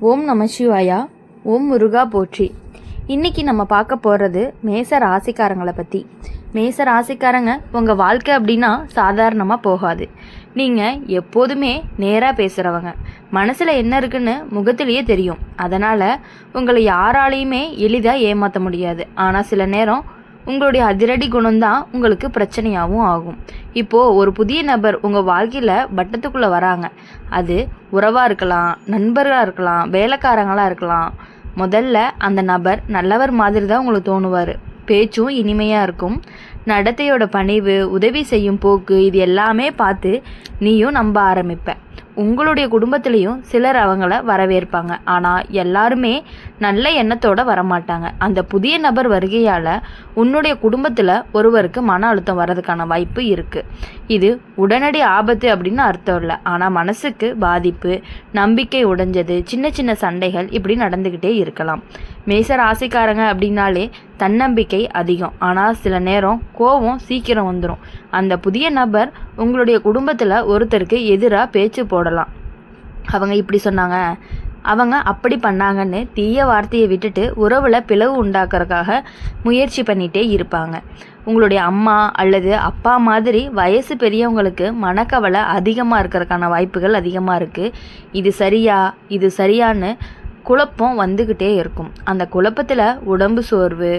ஓம் நம சிவாயா. ஓம் முருகா போற்றி. இன்றைக்கி நம்ம பார்க்க போகிறது மேச ராசிக்காரங்களை பற்றி. மேச ராசிக்காரங்க உங்கள் வாழ்க்கை அப்படின்னா சாதாரணமாக போகாது. நீங்கள் எப்போதுமே நேராக பேசுகிறவங்க, மனசில் என்ன இருக்குன்னு முகத்திலேயே தெரியும். அதனால் உங்களை யாராலையுமே எளிதாக ஏமாற்ற முடியாது. ஆனால் சில நேரம் உங்களுடைய அதிரடி குணம்தான் உங்களுக்கு பிரச்சனையாகவும் ஆகும். இப்போது ஒரு புதிய நபர் உங்கள் வாழ்க்கையில் வட்டத்துக்குள்ளே வராங்க. அது உறவாக இருக்கலாம், நண்பர்களாக இருக்கலாம், வேலைக்காரங்களாக இருக்கலாம். முதல்ல அந்த நபர் நல்லவர் மாதிரி தான் உங்களுக்கு தோணுவார். பேச்சும் இனிமையாக இருக்கும். நடத்தையோட பணிவு, உதவி செய்யும் போக்கு, இது எல்லாமே பார்த்து நீயும் நம்ப ஆரம்பிப்ப. உங்களுடைய குடும்பத்திலையும் சிலர் அவங்கள வரவேற்பாங்க. ஆனால் எல்லாருமே நல்ல எண்ணத்தோடு வரமாட்டாங்க. அந்த புதிய நபர் வருகையால் உன்னுடைய குடும்பத்தில் ஒருவருக்கு மன அழுத்தம் வர்றதுக்கான வாய்ப்பு இருக்குது. இது உடனடி ஆபத்து அப்படின்னு அர்த்தம் இல்லை. ஆனால் மனசுக்கு பாதிப்பு, நம்பிக்கை உடைஞ்சது, சின்ன சின்ன சண்டைகள் இப்படி நடந்துக்கிட்டே இருக்கலாம். மேச ராசிக்காரங்க அப்படின்னாலே தன்னம்பிக்கை அதிகம். ஆனால் சில நேரம் கோபம் சீக்கிரம் வந்துடும். அந்த புதிய நபர் உங்களுடைய குடும்பத்தில் ஒருத்தருக்கு எதிராக பேச்சு போடலாம். அவங்க இப்படி சொன்னாங்க, அவங்க அப்படி பண்ணாங்கன்னு தீய வார்த்தையை விட்டுட்டு உறவில் பிளவு உண்டாக்குறதுக்காக முயற்சி பண்ணிகிட்டே இருப்பாங்க. உங்களுடைய அம்மா அல்லது அப்பா மாதிரி வயசு பெரியவங்களுக்கு மனக்கவலை அதிகமாக இருக்கிறதுக்கான வாய்ப்புகள் அதிகமாக இருக்குது. இது சரியான்னு குழப்பம் வந்துக்கிட்டே இருக்கும். அந்த குழப்பத்தில் உடம்பு சோர்வு,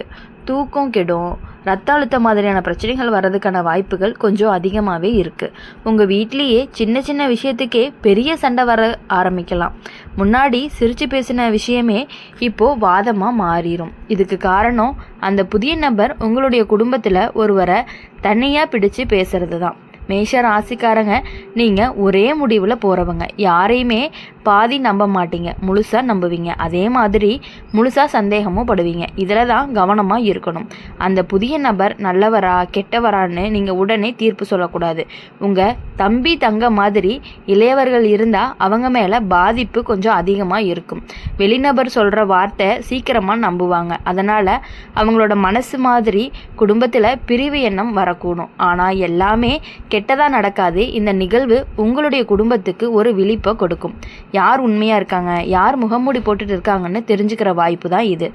தூக்கம் கெடும், ரத்த அழுத்தம் மாதிரியான பிரச்சனைகள் வர்றதுக்கான வாய்ப்புகள் கொஞ்சம் அதிகமாகவே இருக்குது. உங்கள் வீட்லேயே சின்ன சின்ன விஷயத்துக்கே பெரிய சண்டை வர ஆரம்பிக்கலாம். முன்னாடி சிரித்து பேசின விஷயமே இப்போது வாதமாக மாறிடும். இதுக்கு காரணம் அந்த புதிய நபர் உங்களுடைய குடும்பத்தில் ஒருவரை தனியாக பிடிச்சு பேசுறது தான். மேஷ ராசிக்காரங்க நீங்கள் ஒரே முடிவில் போகிறவங்க. யாரையுமே பாதி நம்ப மாட்டீங்க, முழுசாக நம்புவீங்க. அதே மாதிரி முழுசாக சந்தேகமும் படுவீங்க. இதில் தான் கவனமாக இருக்கணும். அந்த புதிய நபர் நல்லவரா கெட்டவரான்னு நீங்கள் உடனே தீர்ப்பு சொல்லக்கூடாது. உங்கள் தம்பி தங்க மாதிரி இளையவர்கள் இருந்தால் அவங்க மேலே பாதிப்பு கொஞ்சம் அதிகமாக இருக்கும். வெளிநபர் சொல்கிற வார்த்தை சீக்கிரமாக நம்புவாங்க. அதனால் அவங்களோட மனசு மாதிரி குடும்பத்தில் பிரிவு எண்ணம் வரக்கூடும். ஆனால் எல்லாமே கெட்டதாக நடக்காது. இந்த நிகழ்வு உங்களுடைய குடும்பத்துக்கு ஒரு விழிப்பை கொடுக்கும். யார் உண்மையாக இருக்காங்க, யார் முகமூடி போட்டுட்டு இருக்காங்கன்னு தெரிஞ்சுக்கிற வாய்ப்பு தான் இது.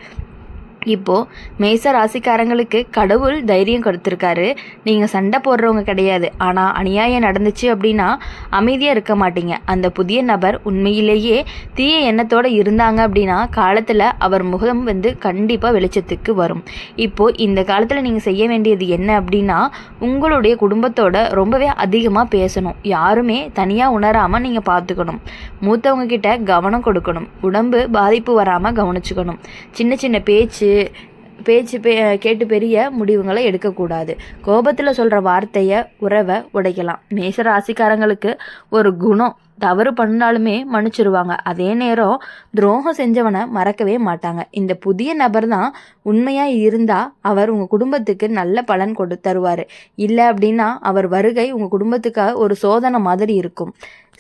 இப்போது மேச ராசிக்காரங்களுக்கு கடவுள் தைரியம் கொடுத்துருக்காரு. நீங்கள் சண்டை போடுறவங்க கிடையாது. ஆனால் அநியாயம் நடந்துச்சு அப்படின்னா அமைதியாக இருக்க மாட்டீங்க. அந்த புதிய நபர் உண்மையிலேயே தீய எண்ணத்தோடு இருந்தாங்க அப்படின்னா காலத்தில் அவர் முகம் கண்டிப்பாக வெளிச்சத்துக்கு வரும். இப்போது இந்த காலத்தில் நீங்கள் செய்ய வேண்டியது என்ன அப்படின்னா, உங்களுடைய குடும்பத்தோட ரொம்பவே அதிகமாக பேசணும். யாருமே தனியாக உணராமல் நீங்கள் பார்த்துக்கணும். மூத்தவங்க கிட்ட கவனம் கொடுக்கணும். உடம்பு பாதிப்பு வராமல் கவனிச்சுக்கணும். சின்ன சின்ன பேச்சு கேட்டு பெரிய முடிவுகளை எடுக்கக்கூடாது. கோபத்தில் சொல்கிற வார்த்தையை உறவை உடைக்கலாம். மேச ராசிக்காரங்களுக்கு ஒரு குணம், தவறு பண்ணாலுமே மன்னிச்சிருவாங்க. அதே நேரம் துரோகம் செஞ்சவனை மறக்கவே மாட்டாங்க. இந்த புதிய நபர் தான் உண்மையாக இருந்தால் அவர் உங்கள் குடும்பத்துக்கு நல்ல பலன் தருவார். இல்லை அப்படின்னா அவர் வருகை உங்கள் குடும்பத்துக்காக ஒரு சோதனை மாதிரி இருக்கும்.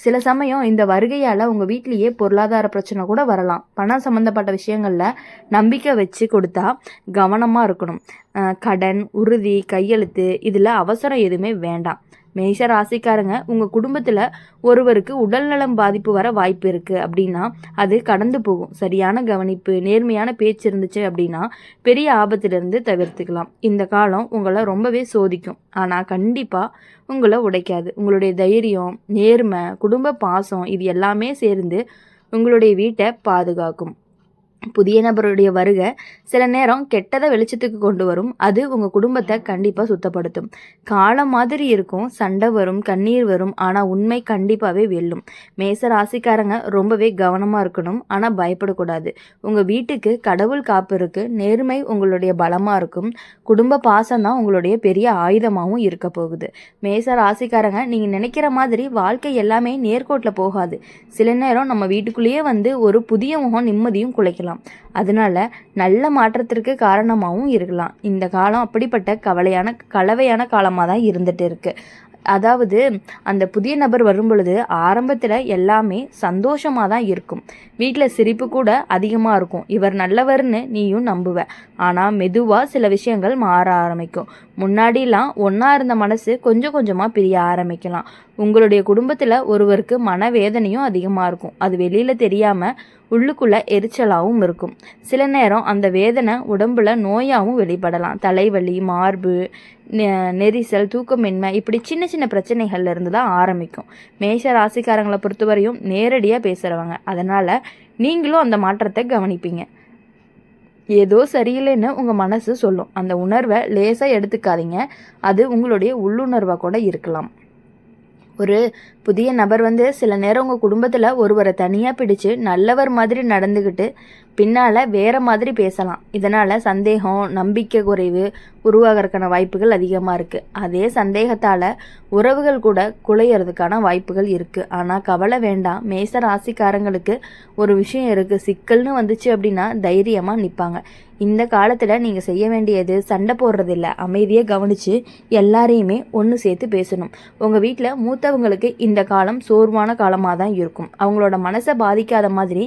சில சமயம் இந்த வருகையால் உங்கள் வீட்லேயே பொருளாதார பிரச்சனை கூட வரலாம். பணம் சம்மந்தப்பட்ட விஷயங்களில் நம்பிக்கை வச்சு கொடுத்தா கவனமாக இருக்கணும். கடன், உறுதி, கையெழுத்து இதில் அவசரம் எதுவுமே வேண்டாம். மேஷ ராசிக்காரங்க உங்கள் குடும்பத்தில் ஒருவருக்கு உடல்நலம் பாதிப்பு வர வாய்ப்பு இருக்குது அப்படின்னா அது கடந்து போகும். சரியான கவனிப்பு, நேர்மையான பேச்சு இருந்துச்சு அப்படின்னா பெரிய ஆபத்திலிருந்து தவிர்த்துக்கலாம். இந்த காலம் உங்களை ரொம்பவே சோதிக்கும். ஆனால் கண்டிப்பாக உங்களை உடைக்காது. உங்களுடைய தைரியம், நேர்மை, குடும்ப பாசம் இது எல்லாமே சேர்ந்து உங்களுடைய வீட்டை பாதுகாக்கும். புதிய நபருடைய வருகை சில நேரம் கெட்டதை வெளிச்சத்துக்கு கொண்டு வரும். அது உங்கள் குடும்பத்தை கண்டிப்பாக சுத்தப்படுத்தும். காலம் மாதிரி இருக்கும், சண்டை வரும், கண்ணீர் வரும். ஆனால் உண்மை கண்டிப்பாகவே வெல்லும். மேச ராசிக்காரங்க ரொம்பவே கவனமாக இருக்கணும். ஆனால் பயப்படக்கூடாது. உங்கள் வீட்டுக்கு கடவுள் காப்பு இருக்குது. நேர்மை உங்களுடைய பலமாக இருக்கும். குடும்ப பாசம் தான் உங்களுடைய பெரிய ஆயுதமாகவும் இருக்க போகுது. மேச ராசிக்காரங்க நீங்கள் நினைக்கிற மாதிரி வாழ்க்கை எல்லாமே நேர்கோட்டில் போகாது. சில நேரம் நம்ம வீட்டுக்குள்ளேயே ஒரு புதிய முகம் நிம்மதியும் குலைக்கலாம். அதனால நல்ல மாற்றத்திற்கு காரணமாகவும் இருக்கலாம். இந்த காலம் அப்படிப்பட்ட கலவையான காலமாக தான் இருந்துட்டு இருக்கு. அதாவது அந்த புதிய நபர் வரும் பொழுது ஆரம்பத்தில் எல்லாமே சந்தோஷமாக தான் இருக்கும். வீட்டில் சிரிப்பு கூட அதிகமாக இருக்கும். இவர் நல்லவர்னு நீயும் நம்புவ. ஆனால் மெதுவாக சில விஷயங்கள் மாற ஆரம்பிக்கும். முன்னாடிலாம் ஒன்றா இருந்த மனசு கொஞ்சம் கொஞ்சமாக பிரிய ஆரம்பிக்கலாம். உங்களுடைய குடும்பத்தில் ஒருவருக்கு மனவேதனையும் அதிகமாக இருக்கும். அது வெளியில் தெரியாமல் உள்ளுக்குள்ளே எரிச்சலாகவும் இருக்கும். சில நேரம் அந்த வேதனை உடம்புல நோயாகவும் வெளிப்படலாம். தலைவலி, மார்பு நெரிசல், தூக்கமின்மை, இப்படி சின்ன சின்ன பிரச்சனைகள்ல இருந்து தான் ஆரம்பிக்கும். மேஷ ராசிக்காரங்களை பொறுத்தவரையும் நேரடியாக பேசுகிறவங்க. அதனால் நீங்களும் அந்த மாற்றத்தை கவனிப்பீங்க. ஏதோ சரியில்லைன்னு உங்கள் மனசு சொல்லும். அந்த உணர்வை லேசாக எடுத்துக்காதீங்க. அது உங்களுடைய உள்ளுணர்வாக கூட இருக்கலாம். ஒரு புதிய நபர் சில நேரம் உங்கள் குடும்பத்தில் ஒருவரை தனியாக பிடிச்சு நல்லவர் மாதிரி நடந்துக்கிட்டு பின்னால் வேறு மாதிரி பேசலாம். இதனால் சந்தேகம், நம்பிக்கை குறைவு உருவாகிறதுக்கான வாய்ப்புகள் அதிகமாக இருக்குது. அதே சந்தேகத்தால் உறவுகள் கூட குலையிறதுக்கான வாய்ப்புகள் இருக்குது. ஆனால் கவலை வேண்டாம். மேச ராசிக்காரங்களுக்கு ஒரு விஷயம் இருக்குது. சிக்கல்னு வந்துச்சு அப்படின்னா தைரியமாக நிற்பாங்க. இந்த காலத்தில் நீங்கள் செய்ய வேண்டியது சண்டை போடுறதில்ல. அமைதியை கவனித்து எல்லாரையுமே ஒன்று சேர்த்து பேசணும். உங்கள் வீட்டில் மூத்தவங்களுக்கு இந்த காலம் சோர்வான காலமாக தான் இருக்கும். அவங்களோட மனசை பாதிக்காத மாதிரி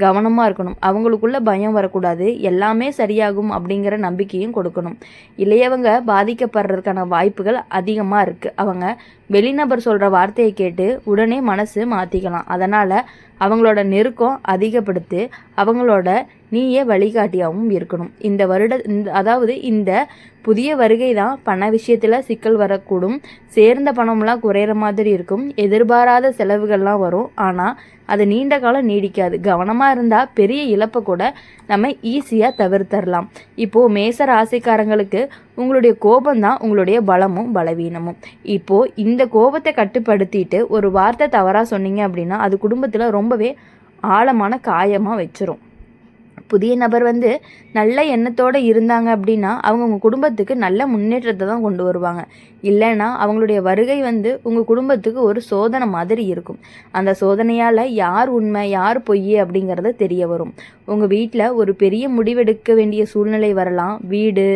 கவனமாக இருக்கணும். அவங்களுக்குள்ள பயம் வரக்கூடாது. எல்லாமே சரியாகும் அப்படிங்கிற நம்பிக்கையும் கொடுக்கணும். இளையவங்க பாதிக்கப்படுறதுக்கான வாய்ப்புகள் அதிகமாக இருக்குது. அவங்க வெளிநபர் சொல்கிற வார்த்தையை கேட்டு உடனே மனசு மாற்றிக்கலாம். அதனால் அவங்களோட நெருக்கம் அதிகப்படுத்தி அவங்களோட நீயே வழிகாட்டியாகவும் இருக்கணும். இந்த புதிய வருகை தான் பண விஷயத்தில் சிக்கல் வரக்கூடும். சேர்ந்த பணம்லாம் குறையிற மாதிரி இருக்கும். எதிர்பாராத செலவுகள்லாம் வரும். ஆனால் அது நீண்ட காலம் நீடிக்காது. கவனமாக இருந்தால் பெரிய இழப்பை கூட நம்ம ஈஸியாக தவிர்த்தரலாம். இப்போது மேச ராசிக்காரங்களுக்கு உங்களுடைய கோபம்தான் உங்களுடைய பலமும் பலவீனமும். இப்போது இந்த கோபத்தை கட்டுப்படுத்திட்டு ஒரு வார்த்தை தவறாக சொன்னீங்க அப்படின்னா அது குடும்பத்தில் ரொம்பவே ஆழமான காயமாக வச்சிரும். புதிய நபர் நல்ல எண்ணத்தோடு இருந்தாங்க அப்படின்னா அவங்க உங்கள் குடும்பத்துக்கு நல்ல முன்னேற்றத்தை தான் கொண்டு வருவாங்க. இல்லைன்னா அவங்களுடைய வருகை உங்கள் குடும்பத்துக்கு ஒரு சோதனை மாதிரி இருக்கும். அந்த சோதனையால் யார் உண்மை யார் பொய் அப்படிங்கிறது தெரிய வரும். உங்கள் வீட்டில் ஒரு பெரிய முடிவெடுக்க வேண்டிய சூழ்நிலை வரலாம். வீடு,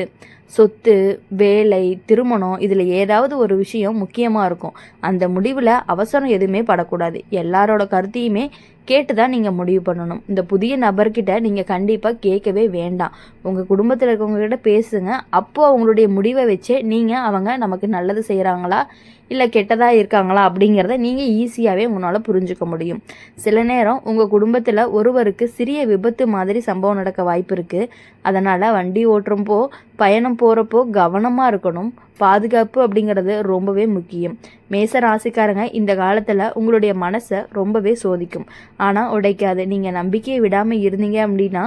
சொத்து, வேலை, திருமணம், இதில் ஏதாவது ஒரு விஷயம் முக்கியமாக இருக்கும். அந்த முடிவில் அவசரம் எதுவுமே படக்கூடாது. எல்லாரோட கருத்தையுமே கேட்டு தான் நீங்கள் முடிவு பண்ணணும். இந்த புதிய நபர்கிட்ட நீங்கள் கண்டிப்பாக கேட்கவே வேண்டாம். உங்கள் குடும்பத்தில் இருக்கவங்ககிட்ட பேசுங்க. அப்போது அவங்களுடைய முடிவை வச்சு நீங்கள் அவங்க நமக்கு நல்லது செய்கிறாங்களா இல்லை கெட்டதாக இருக்காங்களா அப்படிங்கிறத நீங்கள் ஈஸியாகவே உங்களால் புரிஞ்சுக்க முடியும். சில நேரம் உங்கள் குடும்பத்தில் ஒருவருக்கு சிறிய விபத்து மாதிரி சம்பவம் நடக்க வாய்ப்பு இருக்குது. அதனால் வண்டி ஓட்டுறப்போ பயணம் போகிறப்போ கவனமாக இருக்கணும். பாதுகாப்பு அப்படிங்கிறது ரொம்பவே முக்கியம். மேச ராசிக்காரங்க இந்த காலத்தில் உங்களுடைய மனசை ரொம்பவே சோதிக்கும். ஆனால் உடைக்காது. நீங்கள் நம்பிக்கையை விடாமல் இருந்தீங்க அப்படின்னா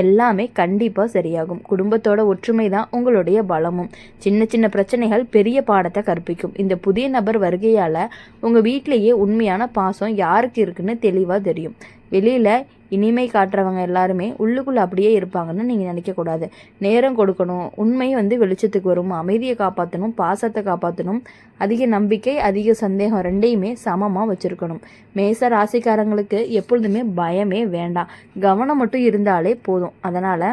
எல்லாமே கண்டிப்பாக சரியாகும். குடும்பத்தோட ஒற்றுமை தான் உங்களுடைய பலமும். சின்ன சின்ன பிரச்சனைகள் பெரிய பாடத்தை கற்பிக்கும். இந்த புதிய நபர் வருகையால் உங்கள் வீட்டிலேயே உண்மையான பாசம் யாருக்கு இருக்குன்னு தெளிவாக தெரியும். வெளியில் இனிமை காட்டுறவங்க எல்லாருமே உள்ளுக்குள்ளே அப்படியே இருப்பாங்கன்னு நீங்கள் நினைக்கக்கூடாது. நேரம் கொடுக்கணும். உண்மை வெளிச்சத்துக்கு வரும். அமைதியை காப்பாற்றணும், பாசத்தை காப்பாற்றணும். அதிக நம்பிக்கை, அதிக சந்தேகம் ரெண்டையுமே சமமாக வச்சுருக்கணும். மேச ராசிக்காரங்களுக்கு எப்பொழுதுமே பயமே வேண்டாம். கவனம் மட்டும் இருந்தாலே போதும். அதனால்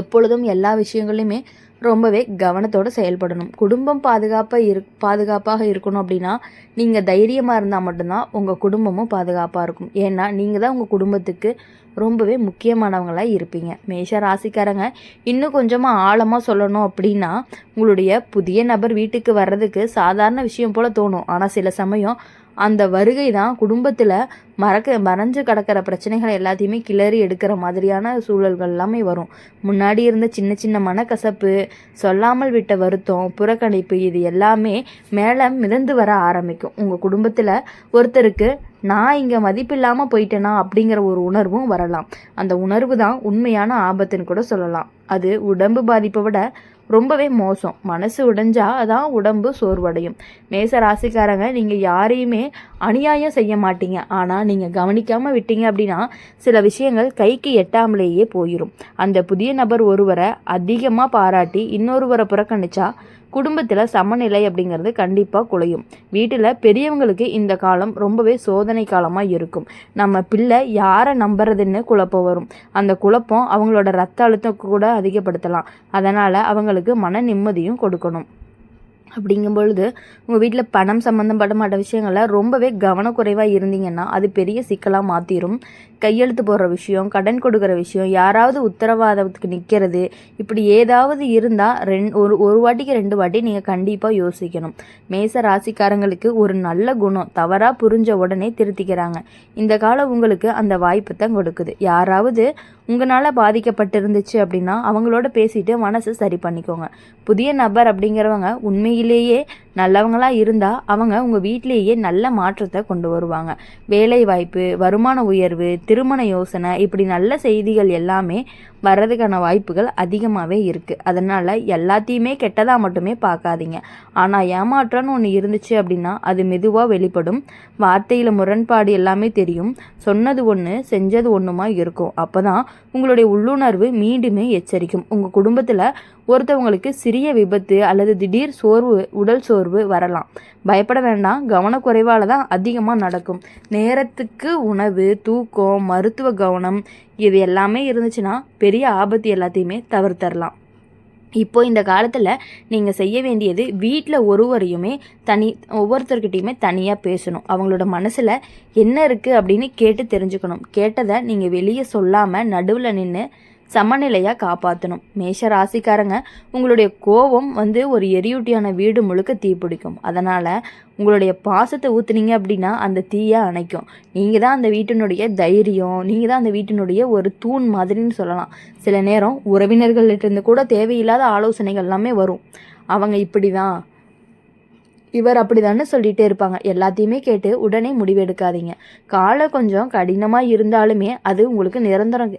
எப்பொழுதும் எல்லா விஷயங்களையுமே ரொம்பவே கவனத்தோடு செயல்படணும். குடும்பம் பாதுகாப்பாக இருக்கணும் அப்படின்னா நீங்கள் தைரியமாக இருந்தால் மட்டும்தான் உங்கள் குடும்பமும் பாதுகாப்பாக இருக்கும். ஏன்னா நீங்கள் தான் உங்கள் குடும்பத்துக்கு ரொம்பவே முக்கியமானவங்களாக இருப்பீங்க. மேஷ ராசிக்காரங்க இன்னும் கொஞ்சமாக ஆழமாக சொல்லணும் அப்படின்னா உங்களுடைய புதிய நபர் வீட்டுக்கு வர்றதுக்கு சாதாரண விஷயம் போல் தோணும். ஆனால் சில சமயம் அந்த வருகை தான் குடும்பத்தில் மறைஞ்சு கிடக்கிற பிரச்சனைகளை எல்லாத்தையுமே கிளறி எடுக்கிற மாதிரியான சூழல்கள் எல்லாமே வரும். முன்னாடி இருந்த சின்ன சின்ன மனக்கசப்பு, சொல்லாமல் விட்ட வருத்தம், புறக்கணிப்பு, இது எல்லாமே மேலே மிதந்து வர ஆரம்பிக்கும். உங்கள் குடும்பத்தில் ஒருத்தருக்கு நான் இங்கே மதிப்பில்லாமல் போயிட்டேனா அப்படிங்கிற ஒரு உணர்வும் வரலாம். அந்த உணர்வு தான் உண்மையான ஆபத்துன்னு கூட சொல்லலாம். அது உடம்பு பாதிப்பை விட ரொம்பவே மோசம். மனசு உடைஞ்சா அதான் உடம்பு சோர்வடையும். மேச ராசிக்காரங்க நீங்கள் யாரையுமே அநியாயம் செய்ய மாட்டீங்க. ஆனால் நீங்கள் கவனிக்காமல் விட்டீங்க அப்படின்னா சில விஷயங்கள் கைக்கு எட்டாமலேயே போயிடும். அந்த புதிய நபர் ஒருவரை அதிகமாக பாராட்டி இன்னொருவரை புறக்கணிச்சா குடும்பத்தில் சமநிலை அப்படிங்கிறது கண்டிப்பாக குலையும். வீட்டில் பெரியவங்களுக்கு இந்த காலம் ரொம்பவே சோதனை காலமாக இருக்கும். நம்ம பிள்ளை யாரை நம்புறதுன்னு குழப்பம் வரும். அந்த குழப்பம் அவங்களோட ரத்த அழுத்தம் கூட அதிகப்படுத்தலாம். அதனால் அவங்களுக்கு மன நிம்மதியும் கொடுக்கணும். அப்படிங்கும் பொழுது உங்கள் வீட்டில் பணம் சம்மந்தப்பட்ட விஷயங்களில் ரொம்பவே கவனக்குறைவாக இருந்தீங்கன்னா அது பெரிய சிக்கலாக மாற்றிடும். கையெழுத்து போடுற விஷயம், கடன் கொடுக்குற விஷயம், யாராவது உத்தரவாதத்துக்கு நிற்கிறது, இப்படி ஏதாவது இருந்தால் ஒரு வாட்டிக்கு 2 வாட்டி நீங்கள் கண்டிப்பாக யோசிக்கணும். மேச ராசிக்காரங்களுக்கு ஒரு நல்ல குணம், தவறாக புரிஞ்ச உடனே திருத்திக்கிறாங்க. இந்த காலம் உங்களுக்கு அந்த வாய்ப்பு தான் கொடுக்குது. யாராவது உங்களால் பாதிக்கப்பட்டிருந்துச்சு அப்படின்னா அவங்களோட பேசிட்டு மனசை சரி பண்ணிக்கோங்க. புதிய நபர் அப்படிங்கிறவங்க உண்மையிலேயே நல்லவங்களாக இருந்தால் அவங்க உங்கள் வீட்டிலேயே நல்ல மாற்றத்தை கொண்டு வருவாங்க. வேலை வாய்ப்பு, வருமான உயர்வு, திருமண யோசனை, இப்படி நல்ல செய்திகள் எல்லாமே வர்றதுக்கான வாய்ப்புகள் அதிகமாகவே இருக்குது. அதனால் எல்லாத்தையுமே கெட்டதாக மட்டுமே பார்க்காதீங்க. ஆனால் ஏமாற்றம்னு ஒன்று இருந்துச்சு அப்படின்னா அது மெதுவாக வெளிப்படும். வார்த்தையில் முரண்பாடு எல்லாமே தெரியும். சொன்னது ஒன்று செஞ்சது ஒன்றுமா இருக்கும். அப்போ தான் உங்களுடைய உள்ளுணர்வு மீண்டுமே எச்சரிக்கும். உங்கள் குடும்பத்தில் ஒருத்தவங்களுக்கு சிறிய விபத்து அல்லது திடீர் உடல் சோர்வு வரலாம். பயப்பட வேண்டாம். கவனக்குறைவால் தான் அதிகமாக நடக்கும். நேரத்துக்கு உணவு, தூக்கம், மருத்துவ கவனம் இது எல்லாமே இருந்துச்சுன்னா பெரிய ஆபத்து எல்லாத்தையுமே தவிர்த்தரலாம். இப்போ இந்த காலத்தில் நீங்கள் செய்ய வேண்டியது வீட்டில் ஒவ்வொருத்தர்கிட்டையுமே தனியாக பேசணும். அவங்களோட மனசில் என்ன இருக்குது அப்படின்னு கேட்டு தெரிஞ்சுக்கணும். கேட்டதை நீங்கள் வெளியே சொல்லாமல் நடுவில் நின்று சமநிலையாக காப்பாற்றணும். மேஷ ராசிக்காரங்க, உங்களுடைய கோபம் ஒரு எரியூட்டியான வீடு முழுக்க தீப்பிடிக்கும். அதனால் உங்களுடைய பாசத்தை ஊற்றுனீங்க அப்படின்னா அந்த தீயை அணைக்கும். நீங்கள் தான் அந்த வீட்டினுடைய தைரியம், நீங்கள் தான் அந்த வீட்டினுடைய ஒரு தூண் மாதிரின்னு சொல்லலாம். சில நேரம் உறவினர்கள்கிட்ட கூட தேவையில்லாத ஆலோசனைகள் எல்லாமே வரும். அவங்க இப்படி தான், இவர் அப்படிதான்னு சொல்லிகிட்டே இருப்பாங்க. எல்லாத்தையுமே கேட்டு உடனே முடிவெடுக்காதீங்க. காலம் கொஞ்சம் கடினமாக இருந்தாலுமே அது உங்களுக்கு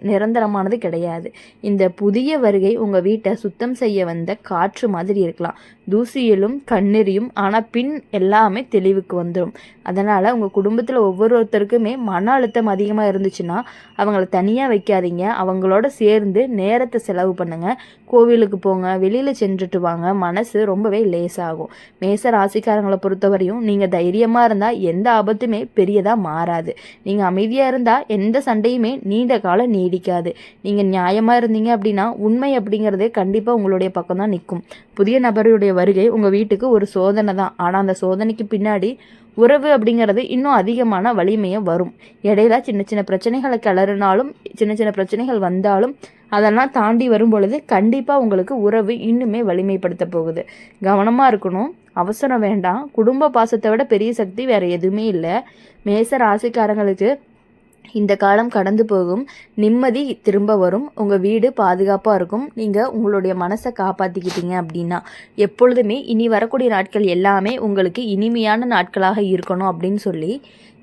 நிரந்தரமானது கிடையாது. இந்த புதிய வருகை உங்கள் வீட்டை சுத்தம் செய்ய வந்த காற்று மாதிரி இருக்கலாம். தூசியிலும் கண்ணெறியும், ஆனால் பின் எல்லாமே தெளிவுக்கு வந்துடும். அதனால் உங்கள் குடும்பத்தில் ஒவ்வொருத்தருக்குமே மன அழுத்தம் அதிகமாக இருந்துச்சுன்னா அவங்கள தனியாக வைக்காதீங்க. அவங்களோட சேர்ந்து நேரத்தை செலவு பண்ணுங்கள். கோவிலுக்கு போங்க, வெளியில் சென்றுட்டு வாங்க. மனசு ரொம்பவே லேசாகும். மேச ராசிக்காரங்களை பொறுத்தவரையும் நீங்கள் தைரியமாக இருந்தால் எந்த ஆபத்துமே பெரியதாக மாறாது. நீங்கள் அமைதியாக இருந்தால் எந்த சண்டையுமே நீண்ட காலம் நீடிக்காது. நீங்கள் நியாயமாக இருந்தீங்க அப்படின்னா உண்மை அப்படிங்கிறது கண்டிப்பாக உங்களுடைய பக்கம் தான் நிற்கும். புதிய நபருடைய வருகை உங்கள் வீட்டுக்கு ஒரு சோதனை தான். ஆனால் அந்த சோதனைக்கு பின்னாடி உறவு அப்படிங்கிறது இன்னும் அதிகமான வலிமையை வரும். இடையில சின்ன சின்ன பிரச்சனைகளை கிளறினாலும், சின்ன சின்ன பிரச்சனைகள் வந்தாலும் அதெல்லாம் தாண்டி வரும் பொழுது கண்டிப்பாக உங்களுக்கு உறவு இன்னுமே வலிமைப்படுத்த போகுது. கவனமாக இருக்கணும், அவசரம் வேண்டாம். குடும்ப பாசத்தை விட பெரிய சக்தி வேறு எதுவுமே இல்லை. மேச ராசிக்காரங்களுக்கு இந்த காலம் கடந்து போகும். நிம்மதி திரும்ப வரும். உங்கள் வீடு பாதுகாப்பாக இருக்கும். நீங்கள் உங்களுடைய மனசை காப்பாற்றிக்கிட்டீங்க அப்படின்னா எப்பொழுதுமே இனி வரக்கூடிய நாட்கள் எல்லாமே உங்களுக்கு இனிமையான நாட்களாக இருக்கணும் அப்படின்னு சொல்லி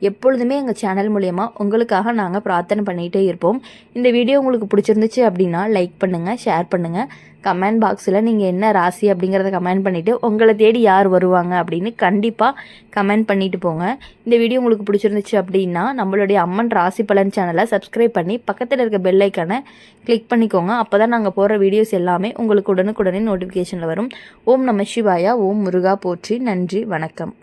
எப்பொழுதுமே எங்கள் சேனல் மூலயமா உங்களுக்காக நாங்கள் பிரார்த்தனை பண்ணிகிட்டே இருப்போம். இந்த வீடியோ உங்களுக்கு பிடிச்சிருந்துச்சு அப்படின்னா லைக் பண்ணுங்கள், ஷேர் பண்ணுங்கள். கமெண்ட் பாக்ஸில் நீங்கள் என்ன ராசி அப்படிங்கிறத கமெண்ட் பண்ணிவிட்டு உங்களை தேடி யார் வருவாங்க அப்படின்னு கண்டிப்பாக கமெண்ட் பண்ணிட்டு போங்க. இந்த வீடியோ உங்களுக்கு பிடிச்சிருந்துச்சு அப்படின்னா நம்மளுடைய அம்மன் ராசி பலன் சேனலை சப்ஸ்கிரைப் பண்ணி பக்கத்தில் இருக்க பெல் ஐக்கானை கிளிக் பண்ணிக்கோங்க. அப்போ தான் நாங்கள் போடுற வீடியோஸ் எல்லாமே உங்களுக்கு உடனுக்குடனே நோட்டிஃபிகேஷனில் வரும். ஓம் நம சிவாயா, ஓம் முருகா போற்றி. நன்றி, வணக்கம்.